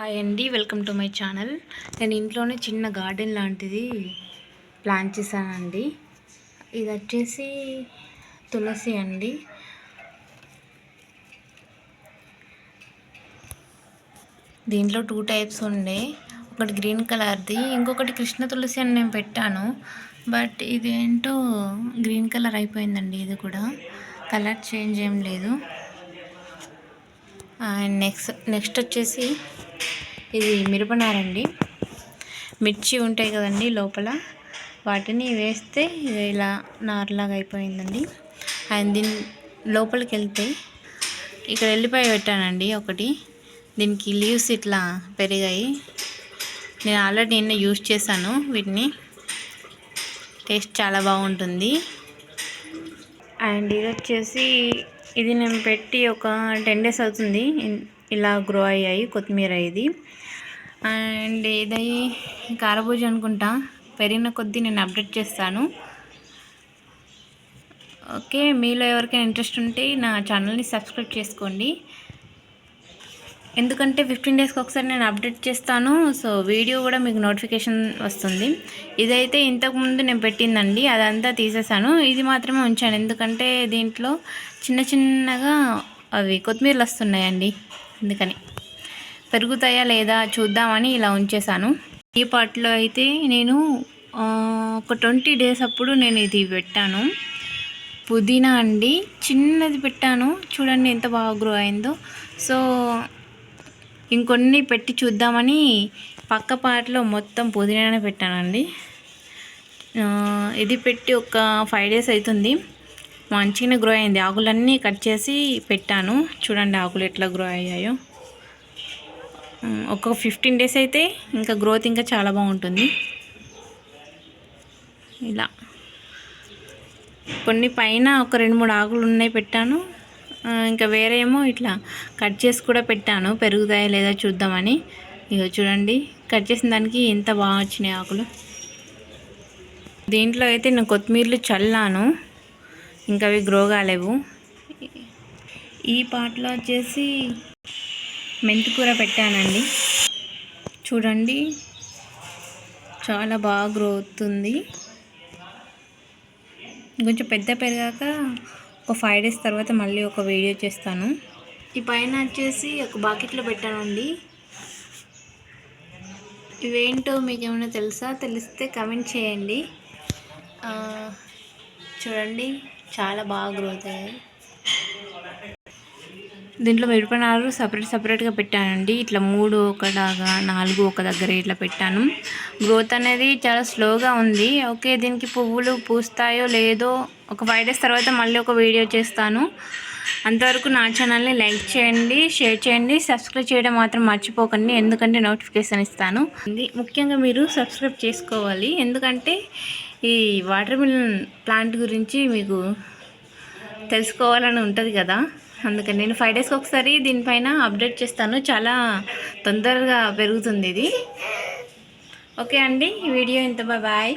Hi అండి, welcome to my channel. నేను ఇంట్లోనే చిన్న గార్డెన్ లాంటిది ప్లాన్ చేశానండి. ఇది వచ్చేసి తులసి అండి. దీంట్లో 2 టైప్స్ ఉండే, ఒకటి గ్రీన్ కలర్ది, ఇంకొకటి కృష్ణ తులసి అని నేను పెట్టాను. బట్ ఇది ఏంటో గ్రీన్ కలర్ అయిపోయిందండి. ఇది కూడా కలర్ చేంజ్ ఏం లేదు. అండ్ నెక్స్ట్ వచ్చేసి ఇది మిరపనారండి. మిర్చి ఉంటాయి కదండి లోపల, వాటిని వేస్తే ఇలా నార్లాగా అయిపోయిందండి. అండ్ దీని లోపలికి వెళ్తే ఇక్కడ ఎల్లిపాయ పెట్టానండి ఒకటి. దీనికి లీవ్స్ ఇట్లా పెరిగాయి. నేను ఆల్రెడీ నిన్న యూజ్ చేశాను వీటిని. టేస్ట్ చాలా బాగుంటుంది. అండ్ ఇది వచ్చేసి ఇది నేను పెట్టి ఒక 10 days అవుతుంది. ఇలా గ్రో అయ్యాయి కొత్తిమీర ఇది. అండ్ ఇది కారబూజ అనుకుంటా. పెరిగిన కొద్దీ నేను అప్డేట్ చేస్తాను. ఓకే, మీలో ఎవరికైనా ఇంట్రెస్ట్ ఉంటే నా ఛానల్ని సబ్స్క్రైబ్ చేసుకోండి. ఎందుకంటే 15 daysకి ఒకసారి నేను అప్డేట్ చేస్తాను. సో వీడియో కూడా మీకు నోటిఫికేషన్ వస్తుంది. ఇదైతే ఇంతకుముందు నేను పెట్టిందండి, అదంతా తీసేసాను. ఇది మాత్రమే ఉంచాను, ఎందుకంటే దీంట్లో చిన్నగా అవి కొత్తిమీరలు వస్తున్నాయండి. అందుకని పెరుగుతాయా లేదా చూద్దామని ఇలా ఉంచేసాను. ఈ పాట్లో అయితే నేను ఒక 20 days అప్పుడు నేను ఇది పెట్టాను. పుదీనా అండి, చిన్నది పెట్టాను. చూడండి ఎంత బాగా గ్రో అయిందో. సో ఇంకొన్ని పెట్టి చూద్దామని పక్క పాటలో మొత్తం పుదీనానే పెట్టానండి. ఇది పెట్టి ఒక 5 days అవుతుంది. మంచిగానే గ్రో అయింది. ఆకులన్నీ కట్ చేసి పెట్టాను. చూడండి ఆకులు ఎట్లా గ్రో అయ్యాయో. ఒక 15 days అయితే ఇంకా గ్రోత్ ఇంకా చాలా బాగుంటుంది. ఇలా కొన్ని పైన ఒక 2-3 ఆకులు ఉన్నాయి పెట్టాను. ఇంకా వేరే ఏమో ఇట్లా కట్ చేసి కూడా పెట్టాను, పెరుగుతాయా లేదా చూద్దామని. ఇక చూడండి కట్ చేసిన దానికి ఎంత బాగా వచ్చినాయి ఆకులు. దీంట్లో అయితే నేను కొత్తిమీరలు చల్లాను, ఇంకా అవి గ్రో కాలేవు. ఈ పాటలో వచ్చేసి మెంతికూర పెట్టానండి. చూడండి చాలా బాగా గ్రో అవుతుంది. కొంచెం పెద్ద పెరిగాక ఒక 5 days తర్వాత మళ్ళీ ఒక వీడియో చేస్తాను. ఈ పైన వచ్చేసి ఒక బాకెట్లో పెట్టానండి. ఇవేంటో మీకు ఏమైనా తెలుసా? తెలిస్తే కమెంట్ చేయండి. చూడండి చాలా బాగా గ్రోత్ అయ్యాయి. దీంట్లో మిరపనారు సపరేట్గా పెట్టానండి. ఇట్లా 3 ఒకలాగా, 4 ఒక దగ్గర ఇట్లా పెట్టాను. గ్రోత్ అనేది చాలా స్లోగా ఉంది. ఓకే, దీనికి పువ్వులు పూస్తాయో లేదో ఒక 5 days తర్వాత మళ్ళీ ఒక వీడియో చేస్తాను. అంతవరకు నా ఛానల్ని లైక్ చేయండి, షేర్ చేయండి, సబ్స్క్రైబ్ చేయడం మాత్రం మర్చిపోకండి. ఎందుకంటే నోటిఫికేషన్ ఇస్తాను. ముఖ్యంగా మీరు సబ్స్క్రైబ్ చేసుకోవాలి, ఎందుకంటే ఈ వాటర్ మిలన్ ప్లాంట్ గురించి మీకు తెలుసుకోవాలని ఉంటుంది కదా. అందుకని నేను 5 daysకి ఒకసారి దీనిపైన అప్డేట్ చేస్తాను. చాలా తొందరగా పెరుగుతుంది ఇది. ఓకే అండి, ఈ వీడియో ఇంత. బాయ్.